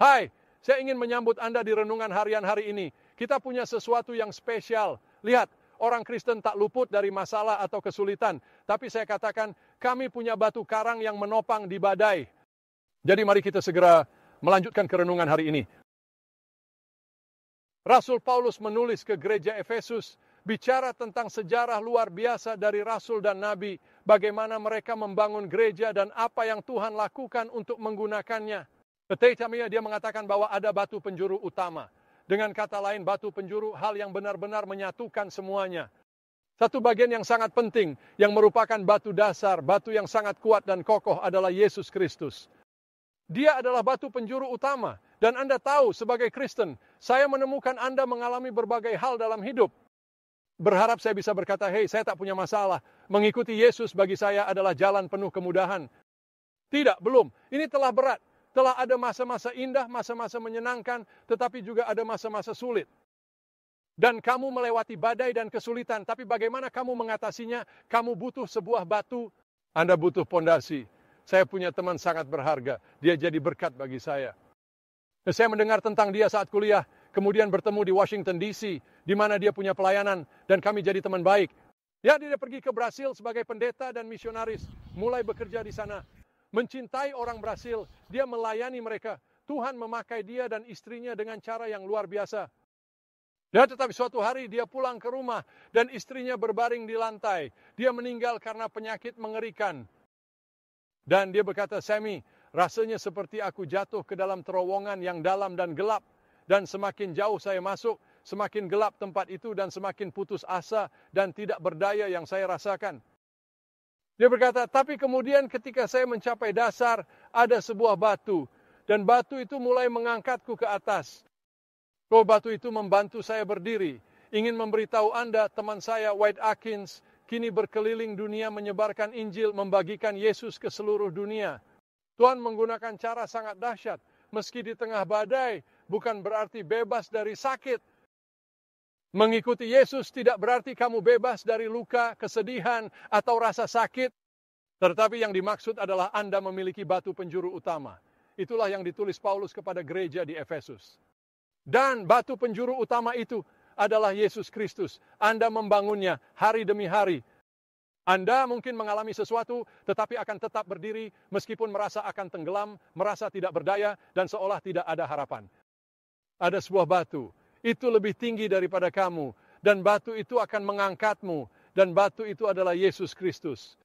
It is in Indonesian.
Hai, saya ingin menyambut Anda di renungan harian hari ini. Kita punya sesuatu yang spesial. Lihat, orang Kristen tak luput dari masalah atau kesulitan. Tapi saya katakan, kami punya batu karang yang menopang di badai. Jadi mari kita segera melanjutkan ke renungan hari ini. Rasul Paulus menulis ke gereja Efesus, bicara tentang sejarah luar biasa dari Rasul dan Nabi, bagaimana mereka membangun gereja dan apa yang Tuhan lakukan untuk menggunakannya. Tetapi dia mengatakan bahwa ada batu penjuru utama. Dengan kata lain, batu penjuru hal yang benar-benar menyatukan semuanya. Satu bagian yang sangat penting, yang merupakan batu dasar, batu yang sangat kuat dan kokoh adalah Yesus Kristus. Dia adalah batu penjuru utama. Dan Anda tahu sebagai Kristen, saya menemukan Anda mengalami berbagai hal dalam hidup. Berharap saya bisa berkata, hey, saya tak punya masalah. Mengikuti Yesus bagi saya adalah jalan penuh kemudahan. Tidak, belum. Ini telah berat. Telah ada masa-masa indah, masa-masa menyenangkan, tetapi juga ada masa-masa sulit. Dan kamu melewati badai dan kesulitan, tapi bagaimana kamu mengatasinya? Kamu butuh sebuah batu, Anda butuh pondasi. Saya punya teman sangat berharga, dia jadi berkat bagi saya. Saya mendengar tentang dia saat kuliah, kemudian bertemu di Washington DC, di mana dia punya pelayanan, dan kami jadi teman baik. Ya, dia pergi ke Brasil sebagai pendeta dan misionaris, mulai bekerja di sana. Mencintai orang Brasil, dia melayani mereka. Tuhan memakai dia dan istrinya dengan cara yang luar biasa. Ya, tetapi suatu hari dia pulang ke rumah dan istrinya berbaring di lantai. Dia meninggal karena penyakit mengerikan. Dan dia berkata, Sammy, rasanya seperti aku jatuh ke dalam terowongan yang dalam dan gelap. Dan semakin jauh saya masuk, semakin gelap tempat itu dan semakin putus asa dan tidak berdaya yang saya rasakan. Dia berkata, tapi kemudian ketika saya mencapai dasar, ada sebuah batu. Dan batu itu mulai mengangkatku ke atas. Batu itu membantu saya berdiri. Ingin memberitahu Anda, teman saya, White Atkins, kini berkeliling dunia menyebarkan Injil, membagikan Yesus ke seluruh dunia. Tuhan menggunakan cara sangat dahsyat. Meski di tengah badai, bukan berarti bebas dari sakit. Mengikuti Yesus tidak berarti kamu bebas dari luka, kesedihan, atau rasa sakit. Tetapi yang dimaksud adalah Anda memiliki batu penjuru utama. Itulah yang ditulis Paulus kepada gereja di Efesus. Dan batu penjuru utama itu adalah Yesus Kristus. Anda membangunnya hari demi hari. Anda mungkin mengalami sesuatu, tetapi akan tetap berdiri meskipun merasa akan tenggelam, merasa tidak berdaya, dan seolah tidak ada harapan. Ada sebuah batu. Itu lebih tinggi daripada kamu. Dan batu itu akan mengangkatmu. Dan batu itu adalah Yesus Kristus.